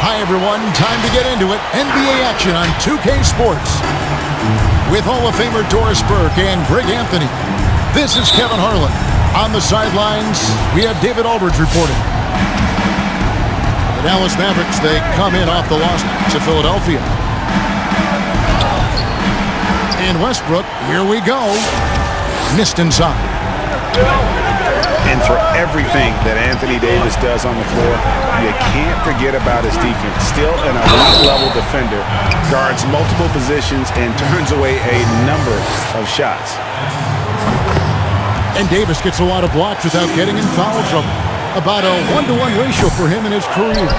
Hi, everyone. Time to get into it. NBA action on 2K Sports. With Hall of Famer Doris Burke and Greg Anthony, this is Kevin Harlan. On the sidelines, we have David Aldridge reporting. The Dallas Mavericks, they come in off the loss to Philadelphia. In Westbrook, here we go. Missed inside. And for everything that Anthony Davis does on the floor, you can't forget about his defense. Still an elite-level defender, guards multiple positions, and turns away a number of shots. And Davis gets a lot of blocks without getting in foul trouble. About a 1-to-1 ratio for him in his career.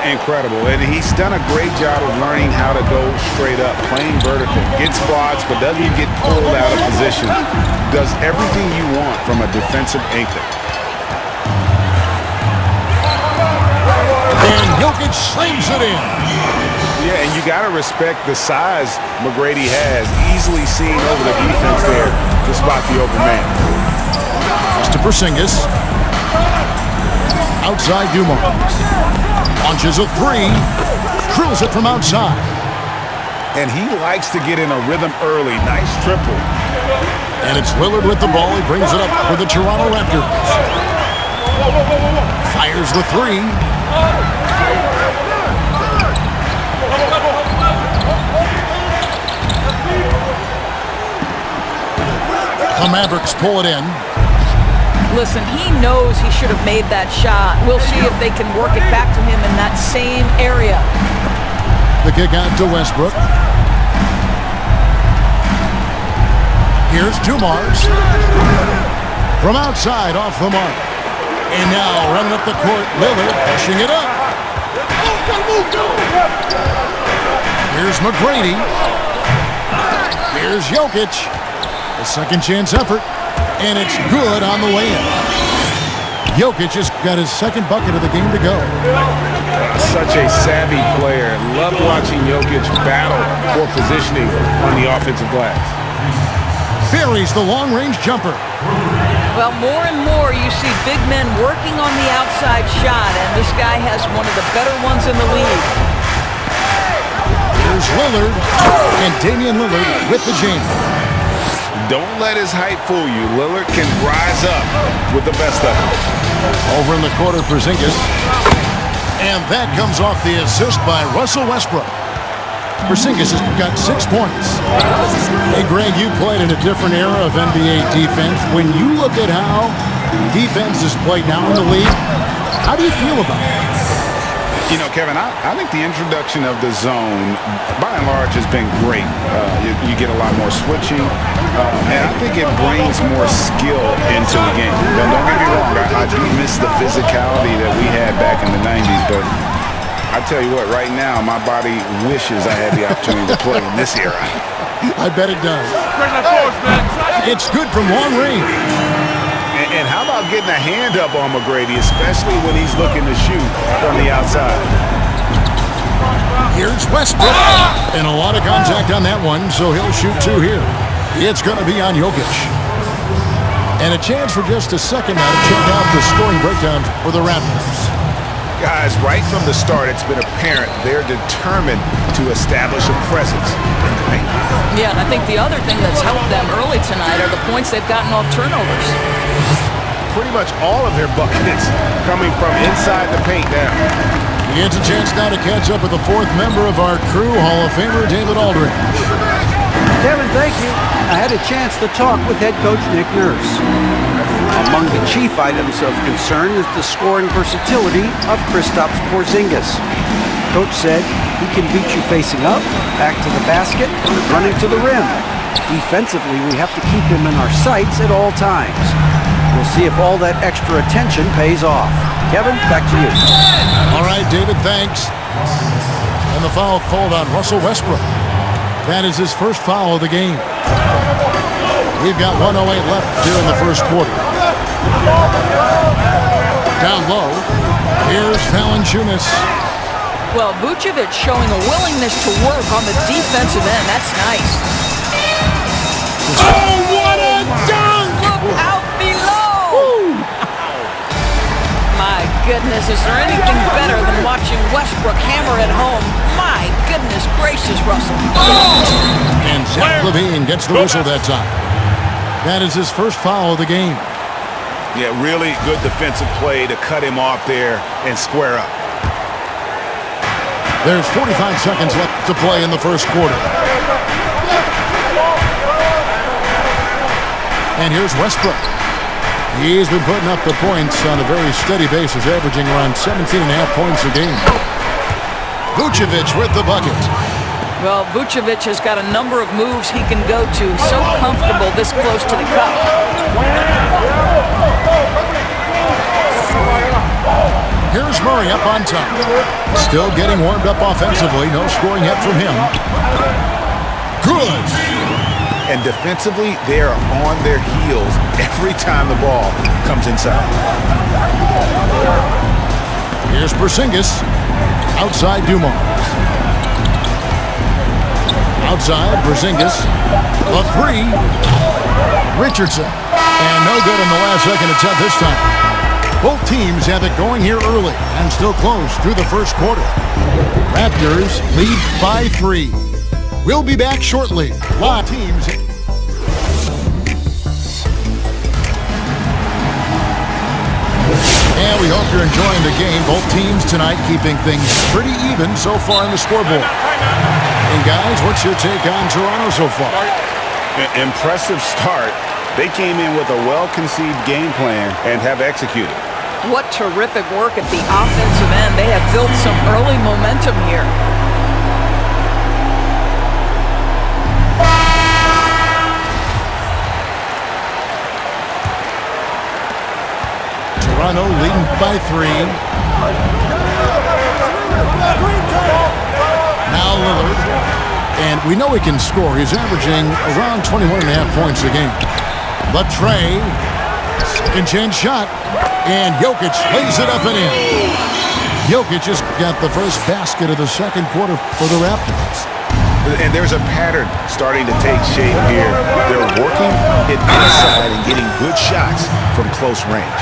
Incredible. And he's done a great job of learning how to go straight up, playing vertical. Gets blocks, but doesn't get pulled out of position. Does everything you want from a defensive anchor. And Jokic slams it in. Yeah, and you got to respect the size McGrady has, easily seeing over the defense there to spot the open man. To Porzingis. Outside Dumars. Launches a three. Drills it from outside. And he likes to get in a rhythm early. Nice triple. And it's Lillard with the ball. He brings it up for the Toronto Raptors. Fires the three. The Mavericks pull it in. Listen, he knows he should have made that shot. We'll see if they can work it back to him in that same area. The kick out to Westbrook. Here's Dumars. From outside, off the mark. And now running up the court, Lillard pushing it up. Here's McGrady. Here's Jokic. A second chance effort. And it's good on the way in. Jokic has got his second bucket of the game to go. Such a savvy player. Love watching Jokic battle for positioning on the offensive glass. Buries the long-range jumper. Well, more and more you see big men working on the outside shot, and this guy has one of the better ones in the league. Here's Lillard, and Damian Lillard with the jam. Don't let his height fool you. Lillard can rise up with the best of them. Over in the corner, Porzingis. And that comes off the assist by Russell Westbrook. Porzingis has got 6 points. Hey, Greg, you played in a different era of NBA defense. When you look at how defense is played now in the league, how do you feel about it? You know, Kevin, I think the introduction of the zone, by and large, has been great. You get a lot more switching, and I think it brings more skill into the game. Now, don't get me wrong, I do miss the physicality that we had back in the 90s, but I tell you what, right now, my body wishes I had the opportunity to play in this era. I bet it does. It's good from long range. And how about getting a hand up on McGrady, especially when he's looking to shoot from the outside? Here's Westbrook. And a lot of contact on that one, so he'll shoot 2 here. It's going to be on Jokic. And a chance for just a second now to check out the scoring breakdown for the Raptors. Guys, right from the start, it's been apparent they're determined to establish a presence in the paint. Yeah, and I think the other thing that's helped them early tonight are the points they've gotten off turnovers. Pretty much all of their buckets coming from inside the paint now. He gets a chance now to catch up with the 4th member of our crew, Hall of Famer David Aldridge. Kevin, thank you. I had a chance to talk with head coach Nick Nurse. Among the chief items of concern is the scoring versatility of Kristaps Porzingis. Coach said he can beat you facing up, back to the basket, running to the rim. Defensively, we have to keep him in our sights at all times. We'll see if all that extra attention pays off. Kevin, back to you. All right, David, thanks. And the foul called on Russell Westbrook. That is his first foul of the game. We've got 1:08 left here in the first quarter. Down low, here's Valanciunas. Well, Vucevic showing a willingness to work on the defensive end. That's nice. Oh, what a dunk! Look out below! My goodness, is there anything better than watching Westbrook hammer gracious, Russell. And Zach Levine gets the whistle that time. That is his first foul of the game. Yeah, really good defensive play to cut him off there and square up. There's 45 seconds left to play in the first quarter. And here's Westbrook. He's been putting up the points on a very steady basis, averaging around 17.5 points a game. Vucevic with the bucket. Well, Vucevic has got a number of moves he can go to. So comfortable this close to the cup. Here's Murray up on top. Still getting warmed up offensively. No scoring yet from him. Good. And defensively, they are on their heels every time the ball comes inside. Here's Porzingis. Outside Dumars. Outside Porzingis. A three. Richardson. And no good in the last second attempt this time. Both teams have it going here early and still close through the first quarter. Raptors lead by 3. We'll be back shortly. Live teams. And we hope you're enjoying the game. Both teams tonight keeping things pretty even so far in the scoreboard. And guys, what's your take on Toronto so far? Impressive start. They came in with a well-conceived game plan and have executed. What terrific work at the offensive end. They have built some early momentum here. Toronto leading by 3. Now Lillard. And we know he can score. He's averaging around 21.5 points a game. Latrey. Second chance shot. And Jokic lays it up and in. Jokic just got the first basket of the second quarter for the Raptors. And there's a pattern starting to take shape here. They're working it inside and getting good shots from close range.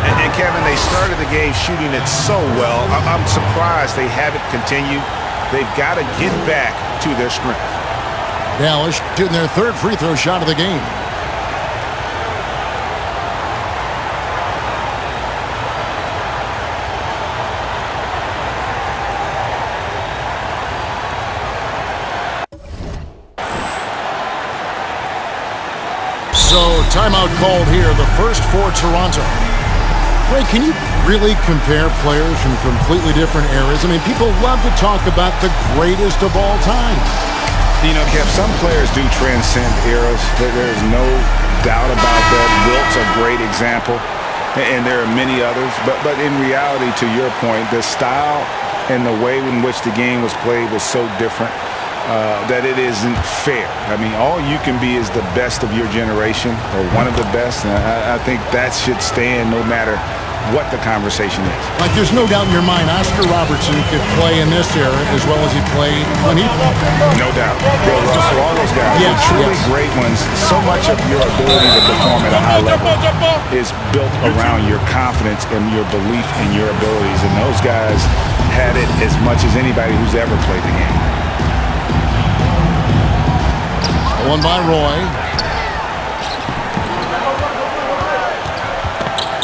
And Kevin, they started the game shooting it so well. I'm surprised they haven't continued. They've got to get back to their strength. Dallas shooting their third free throw shot of the game. So, timeout called here, the first for Toronto. Ray, can you really compare players from completely different eras? I mean, people love to talk about the greatest of all time. You know, Kev, some players do transcend eras. There's no doubt about that. Wilt's a great example, and there are many others. But in reality, to your point, the style and the way in which the game was played was so different. That it isn't fair. I mean, all you can be is the best of your generation or one of the best. And I think that should stand no matter what the conversation is. Like, there's no doubt in your mind Oscar Robertson could play in this era as well as he played when he played. No doubt. Bill Russell, all those guys are truly great ones. So much of your ability to perform at a high level is built around your confidence and your belief in your abilities. And those guys had it as much as anybody who's ever played the game. One by Roy.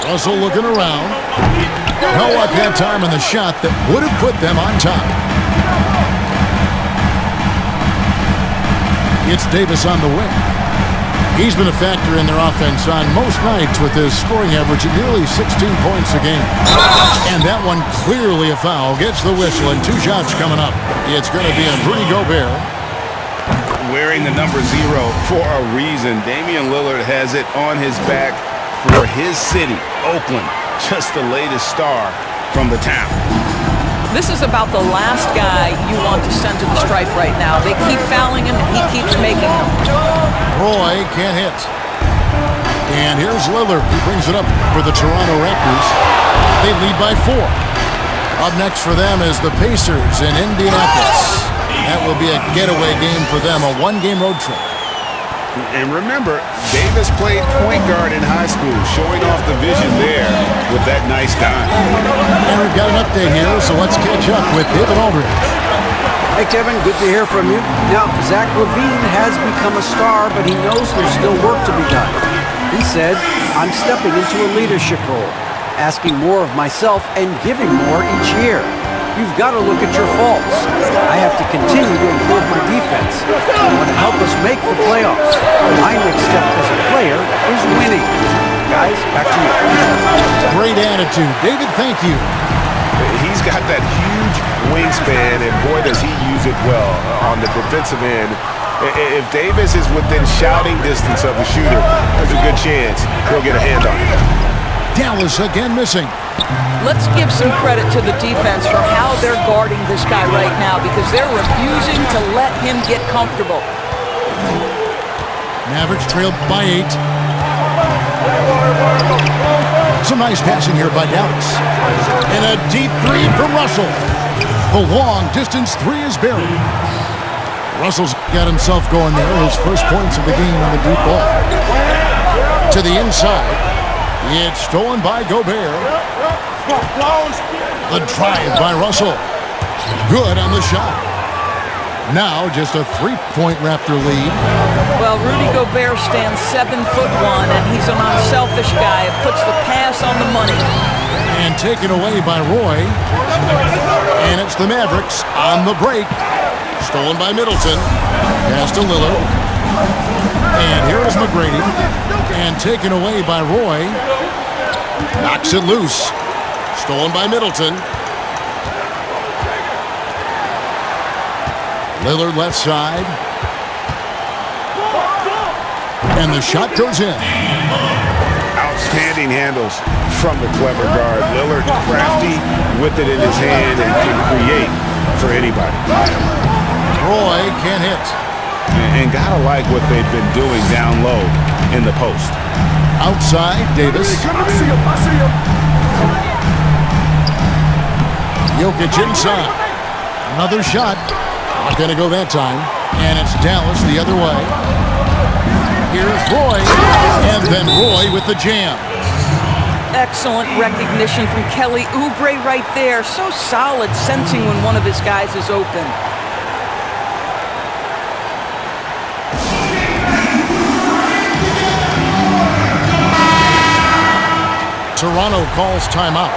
Russell looking around. No luck that time in the shot that would have put them on top. It's Davis on the wing. He's been a factor in their offense on most nights with his scoring average at nearly 16 points a game. And that one clearly a foul. Gets the whistle and 2 shots coming up. It's going to be a Rudy Gobert. Wearing the number 0 for a reason. Damian Lillard has it on his back for his city, Oakland. Just the latest star from the town. This is about the last guy you want to send to the stripe right now. They keep fouling him, and he keeps making them. Roy can't hit. And here's Lillard. He brings it up for the Toronto Raptors. They lead by 4. Up next for them is the Pacers in Indianapolis. That will be a getaway game for them, a 1-game road trip. And remember, Davis played point guard in high school, showing off the vision there with that nice dime. And we've got an update here, so let's catch up with David Aldridge. Hey, Kevin, good to hear from you. Now, Zach LaVine has become a star, but he knows there's still work to be done. He said, I'm stepping into a leadership role, asking more of myself and giving more each year. You've got to look at your faults. I have to continue to improve my defense. I want to help us make the playoffs. My next step as a player is winning. Guys, back to you. Great attitude. David, thank you. He's got that huge wingspan, and boy, does he use it well on the defensive end. If Davis is within shouting distance of the shooter, there's a good chance he'll get a hand on him. Dallas again missing. Let's give some credit to the defense for how they're guarding this guy right now because they're refusing to let him get comfortable. Mavericks trailed by 8. Some nice passing here by Dallas. And a deep three from Russell. The long distance three is buried. Russell's got himself going there. His first points of the game on the deep ball. To the inside. It's stolen by Gobert. The drive by Russell. Good on the shot. Now just a 3-point Raptor lead. Well, Rudy Gobert stands 7'1", and he's an unselfish guy. It puts the pass on the money. And taken away by Roy. And it's the Mavericks on the break. Stolen by Middleton. Pass to Lillard. And here is McGrady. And taken away by Roy. Knocks it loose. Stolen by Middleton. Lillard left side. And the shot goes in. Outstanding handles from the clever guard. Lillard crafty with it in his hand and can create for anybody. Roy can't hit. And gotta like what they've been doing down low in the post. Outside, Davis. Jokic inside. Another shot. Not going to go that time. And it's Dallas the other way. Here's Roy. And then Roy with the jam. Excellent recognition from Kelly Oubre right there. So solid, sensing when one of his guys is open. Toronto calls timeout.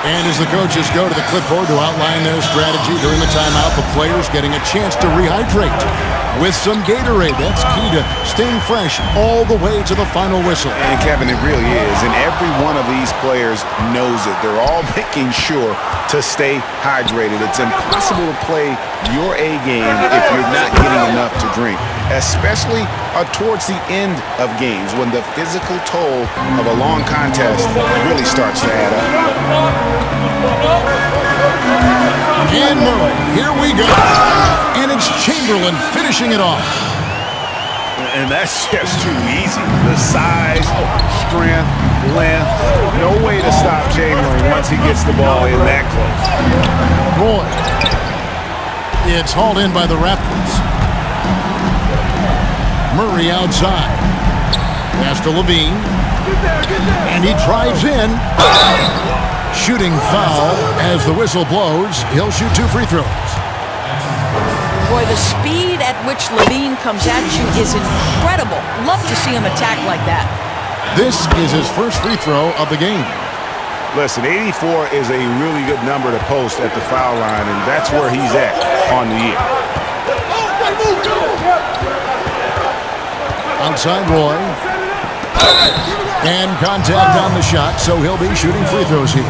And as the coaches go to the clipboard to outline their strategy during the timeout, the players getting a chance to rehydrate with some Gatorade. That's key to staying fresh all the way to the final whistle. And Kevin, it really is. And every one of these players knows it. They're all making sure to stay hydrated. It's impossible to play your A game if you're not getting enough to drink, especially towards the end of games when the physical toll of a long contest really starts to add up. And Murray, here we go. And it's Chamberlain finishing it off. And that's just too easy. The size, strength, length, no way to stop Chamberlain once he gets the ball in that close. Roy. It's hauled in by the Raptors. Murray outside. Pass to LaVine. And he drives in. Shooting foul as the whistle blows. He'll shoot 2 free throws. Boy, the speed at which LaVine comes at you is incredible. Love to see him attack like that. This is his first free throw of the game. Listen, 84 is a really good number to post at the foul line, and that's where he's at on the year. Outside Roy. And contact on the shot, so he'll be shooting free throws here.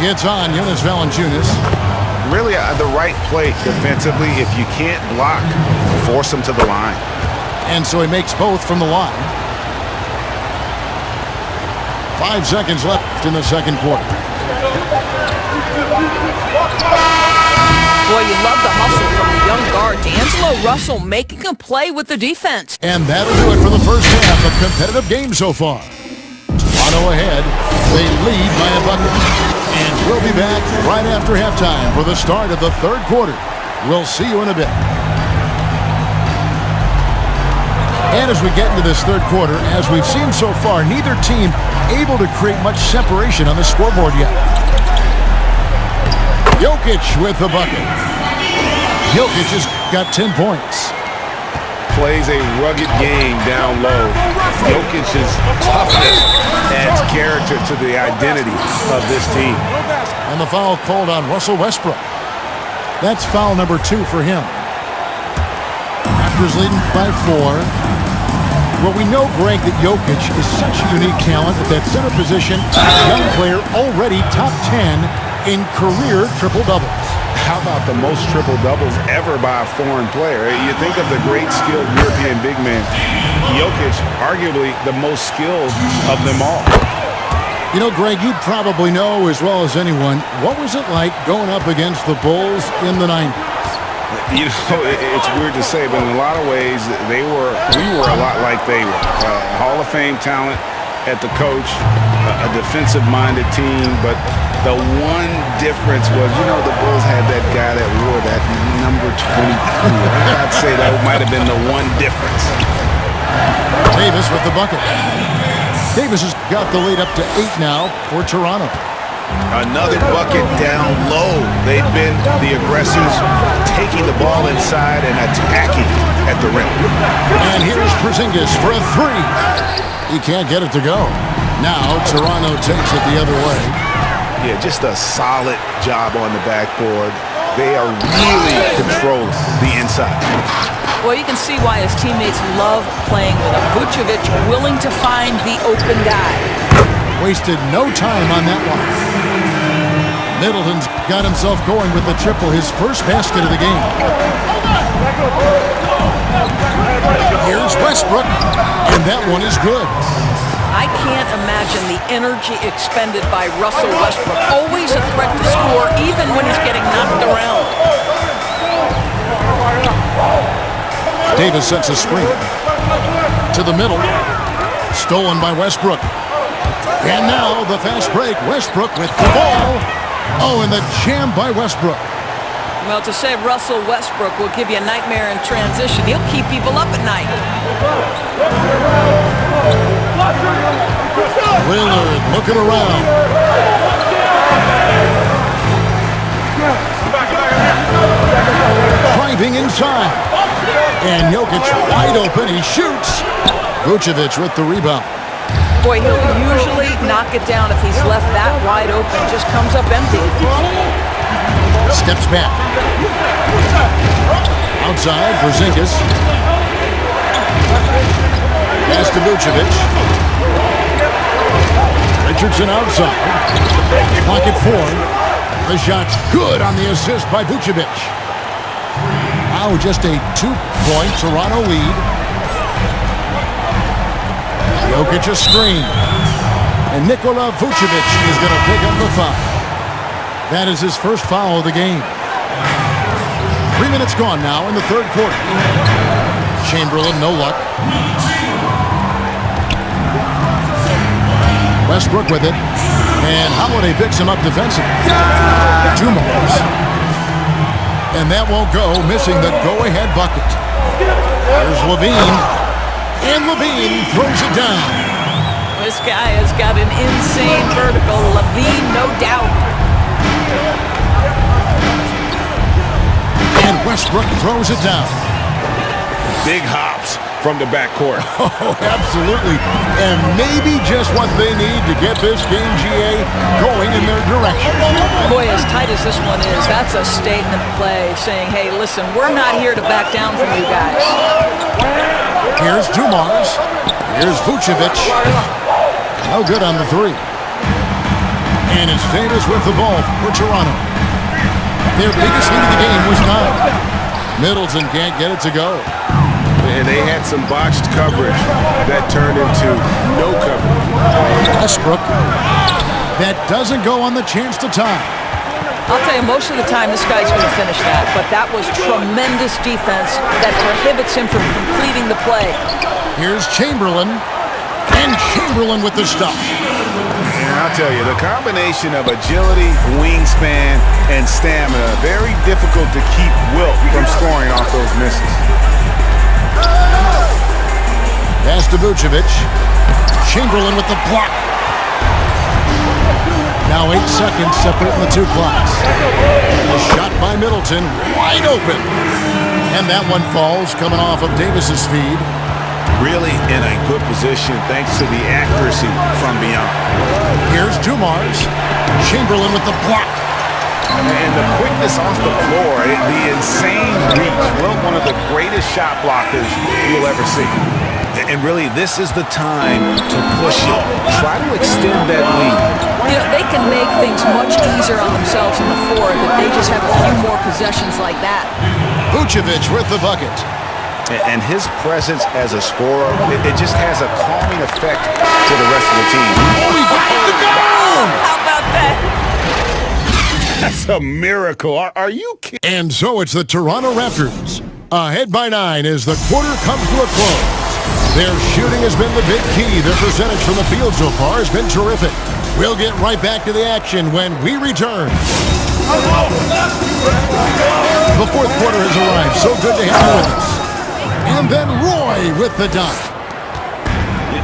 It's on Jonas Valanciunas. Really the right play defensively. If you can't block, force him to the line. And so he makes both from the line. 5 seconds left in the second quarter. Boy, you love the hustle from the young guard. D'Angelo Russell making a play with the defense. And that'll do it for the first half of competitive game so far. Toronto ahead. They lead by a bucket. And we'll be back right after halftime for the start of the third quarter. We'll see you in a bit. And as we get into this third quarter, as we've seen so far, neither team able to create much separation on the scoreboard yet. Jokic with the bucket. Jokic has got 10 points. Plays a rugged game down low. Jokic's toughness adds character to the identity of this team. And the foul called on Russell Westbrook. That's foul number 2 for him. Raptors leading by 4. Well, we know, Greg, that Jokic is such a unique talent at that center position. Young player already top 10 in career triple-doubles. How about the most triple-doubles ever by a foreign player? You think of the great skilled European big man. Jokic, arguably the most skilled of them all. You know, Greg, you'd probably know as well as anyone, what was it like going up against the Bulls in the 90s? You know, it's weird to say, but in a lot of ways, we were a lot like they were. Hall of Fame talent at the coach, a defensive-minded team, but the one difference was, you know, the Bulls had that guy that wore that number 22. I'd say that might have been the one difference. Davis with the bucket. Davis has got the lead up to 8 now for Toronto. Another bucket down low. They've been the aggressors, taking the ball inside and attacking at the rim. And here's Porzingis for a 3. He can't get it to go. Now Toronto takes it the other way. Yeah, just a solid job on the backboard. They are really controlling the inside. Well, you can see why his teammates love playing with him. Vucevic willing to find the open guy. Wasted no time on that one. Middleton's got himself going with the triple, his first basket of the game. Here's Westbrook, and that one is good. I can't imagine the energy expended by Russell Westbrook. Always a threat to score, even when he's getting knocked around. Davis sets a screen. To the middle. Stolen by Westbrook. And now the fast break. Westbrook with the ball. Oh, and the jam by Westbrook. Well, to say Russell Westbrook will give you a nightmare in transition. He'll keep people up at night. Lillard looking around. Driving inside. And Jokic wide open. He shoots. Vucevic with the rebound. Boy, he'll usually knock it down if he's left that wide open. Just comes up empty. Steps back. Outside, Porzingis. Pass to Vucevic. Richardson outside. Clock at 4. The shot's good on the assist by Vucevic. Now just a 2-point Toronto lead. Jokic a screen. And Nikola Vucevic is going to pick up the foul. That is his first foul of the game. 3 minutes gone now in the third quarter. Chamberlain, no luck. Westbrook with it. And Holiday picks him up defensively. 2 more. And that won't go, missing the go-ahead bucket. There's Levine. And Levine throws it down. This guy has got an insane vertical. Levine, no doubt. And Westbrook throws it down. Big hops from the backcourt. Oh, absolutely. And maybe just what they need to get this game, GA, going in their direction. Boy, as tight as this one is, that's a statement play saying, hey, listen, we're not here to back down from you guys. Here's Dumars. Here's Vucevic. No good on the 3. And it's Davis with the ball for Toronto. Their biggest lead of the game was 9. Middleton can't get it to go. And they had some botched coverage that turned into no coverage. Westbrook. That doesn't go on the chance to tie. I'll tell you, most of the time this guy's going to finish that, but that was tremendous defense that prohibits him from completing the play. Here's Chamberlain. And Chamberlain with the stop. And I'll tell you, the combination of agility, wingspan, and stamina, very difficult to keep Wilt from scoring off those misses. Pass to Vucevic. Chamberlain with the block. Now 8 seconds separating the two clocks. A shot by Middleton, wide open. And that one falls, coming off of Davis's feed. Really in a good position thanks to the accuracy from beyond. Here's Dumars. Chamberlain with the block. And the quickness off the floor, the insane reach. Well, one of the greatest shot blockers you'll ever see. And really, this is the time to push it. Try to extend that lead. You know, they can make things much easier on themselves in the fourth if they just have a few more possessions like that. Vucevic with the bucket. And his presence as a scorer, it just has a calming effect to the rest of the team. Oh, he got it to go! How about that? That's a miracle. Are you kidding? And so it's the Toronto Raptors. Ahead by 9 as the quarter comes to a close. Their shooting has been the big key. Their percentage from the field so far has been terrific. We'll get right back to the action when we return. The fourth quarter has arrived. So good to have you with us. And then Roy with the dunk.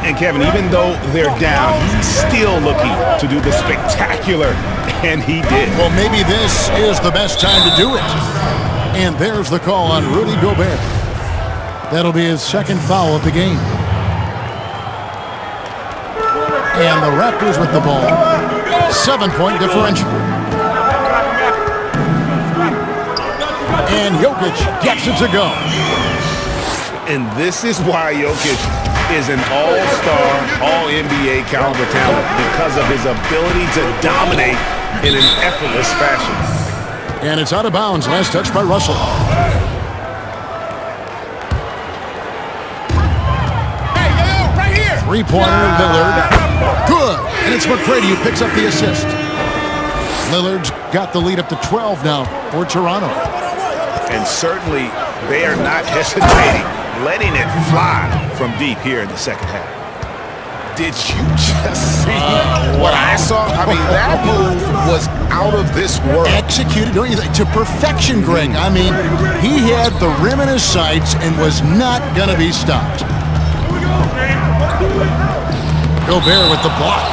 And Kevin, even though they're down, he's still looking to do the spectacular, and he did. Well, maybe this is the best time to do it. And there's the call on Rudy Gobert. That'll be his second foul of the game. And the Raptors with the ball. 7-point differential. And Jokic gets it to go. And this is why Jokic is an all-star, all-NBA caliber talent, because of his ability to dominate in an effortless fashion. And it's out of bounds. Last touch by Russell. Right here. Three-pointer, Lillard. Good. And it's McGrady who picks up the assist. Lillard's got the lead up to 12 now for Toronto. And certainly they are not hesitating, letting it fly from deep here in the second half. Did you just see what I saw? I mean, that move was out of this world. Executed, don't you think, to perfection, Greg. I mean, he had the rim in his sights and was not going to be stopped. Gobert with the block.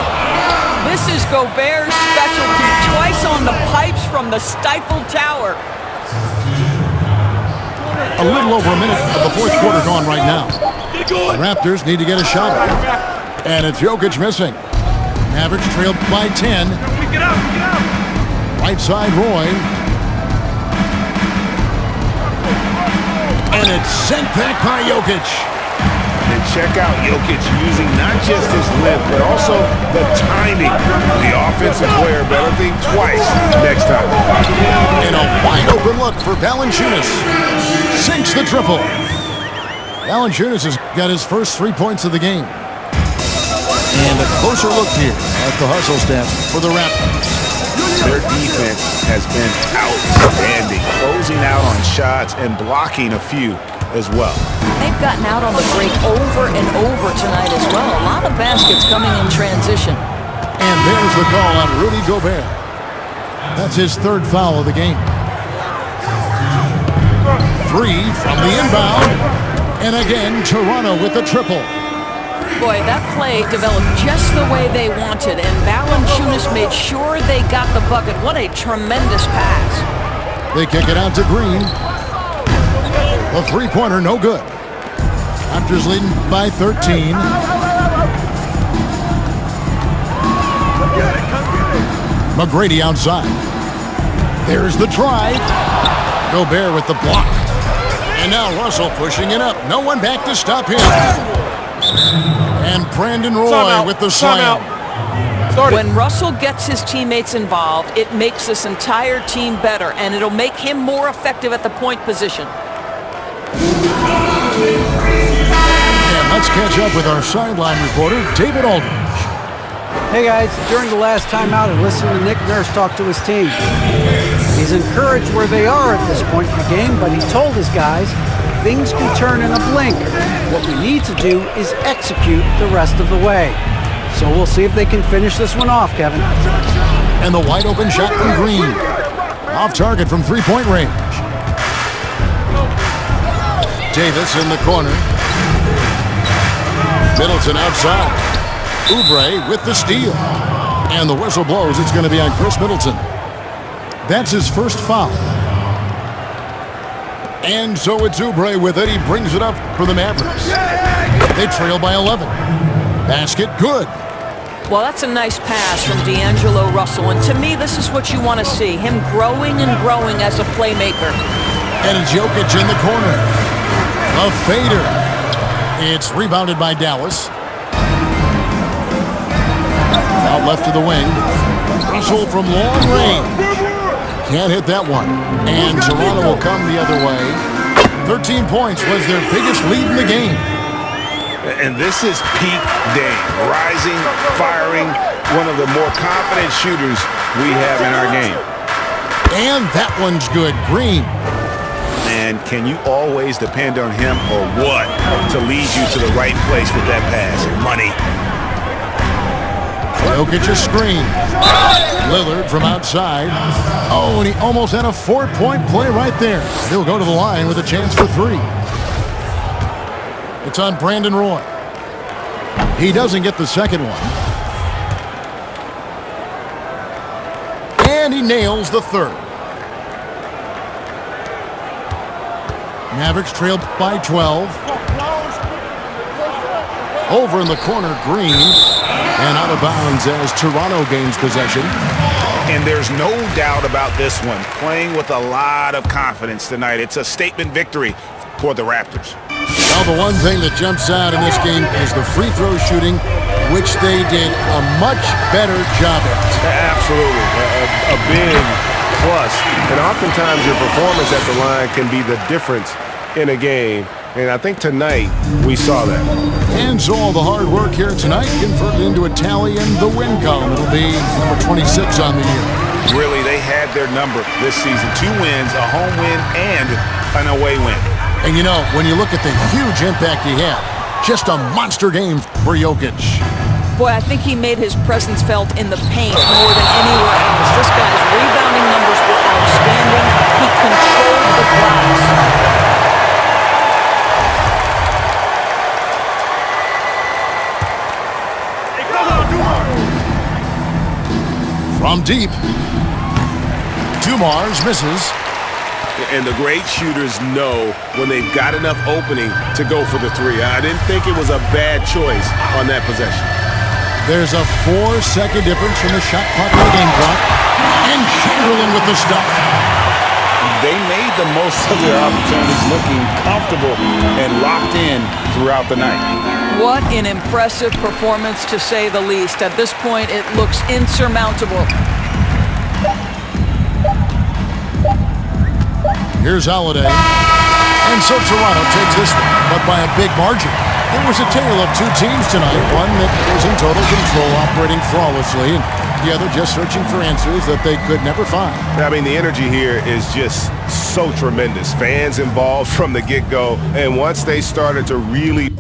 This is Gobert's specialty. Twice on the pipes from the stifled tower. A little over a minute of the fourth quarter gone right now. The Raptors need to get a shot. And it's Jokic missing. Mavericks trailed by 10. Right side, Roy. And it's sent back by Jokic. And check out Jokic using not just his length, but also the timing. The offensive player better think twice next time. And a wide open look for Valanciunas. Sinks the triple. Valanciunas has got his first 3 points of the game. And a closer look here at the hustle stat for the Raptors. Their defense has been outstanding, closing out on shots and blocking a few as well. They've gotten out on the break over and over tonight as well. A lot of baskets coming in transition. And there's the call on Rudy Gobert. That's his third foul of the game. 3 from the inbound. And again, Toronto with the triple. Boy, that play developed just the way they wanted, and Valanciunas made sure they got the bucket. What a tremendous pass. They kick it out to Green. The three-pointer, no good. Raptors leading by 13. McGrady outside. There's the drive. Gobert with the block. And now Russell pushing it up. No one back to stop him. And Brandon Roy with the slam. When Russell gets his teammates involved, it makes this entire team better, and it'll make him more effective at the point position. And let's catch up with our sideline reporter, David Aldridge. Hey guys, during the last timeout, I listened to Nick Nurse talk to his team. He's encouraged where they are at this point in the game, but he's told his guys things can turn in a blink. What we need to do is execute the rest of the way. So we'll see if they can finish this one off, Kevin. And the wide open shot from Green. Off target from three-point range. Davis in the corner. Middleton outside. Oubre with the steal. And the whistle blows. It's going to be on Chris Middleton. That's his first foul. And so it's Oubre with it. He brings it up for the Mavericks. They trail by 11. Basket, good. Well, that's a nice pass from D'Angelo Russell. And to me, this is what you want to see. Him growing and growing as a playmaker. And it's Jokic in the corner. A fader. It's rebounded by Dallas. Out left to the wing. Russell from long range. Can't hit that one. And Toronto will come the other way. 13 points was their biggest lead in the game. And this is peak Dame. Rising, firing, one of the more confident shooters we have in our game. And that one's good. Green. And can you always depend on him or what to lead you to the right place with that pass? Money. Jokic a screen. Lillard from outside. Oh, and he almost had a 4-point play right there. He'll go to the line with a chance for 3. It's on Brandon Roy. He doesn't get the second one. And he nails the third. Mavericks trailed by 12. Over in the corner, Green. And out of bounds as Toronto gains possession. And there's no doubt about this one. Playing with a lot of confidence tonight. It's a statement victory for the Raptors. Now, the one thing that jumps out in this game is the free throw shooting, which they did a much better job at. Absolutely. A big plus. And oftentimes your performance at the line can be the difference in a game. And I think tonight we saw that. And so all the hard work here tonight converted into a tally in the win column. It'll be number 26 on the year. Really, they had their number this season. 2 wins, a home win, and an away win. And you know, when you look at the huge impact he had, just a monster game for Jokic. Boy, I think he made his presence felt in the paint more than anywhere else. This guy's rebounding numbers were outstanding. He controlled the glass. From deep, Dumars misses. And the great shooters know when they've got enough opening to go for the 3. I didn't think it was a bad choice on that possession. There's a 4-second difference from the shot clock to the game clock. And Chamberlain with the stuff. They made the most of their opportunities, looking comfortable and locked in throughout the night. What an impressive performance, to say the least. At this point, it looks insurmountable. Here's Holiday. And so Toronto takes this one, but by a big margin. It was a tale of 2 teams tonight. One that was in total control, operating flawlessly, and the other just searching for answers that they could never find. I mean, the energy here is just so tremendous. Fans involved from the get-go, and once they started to really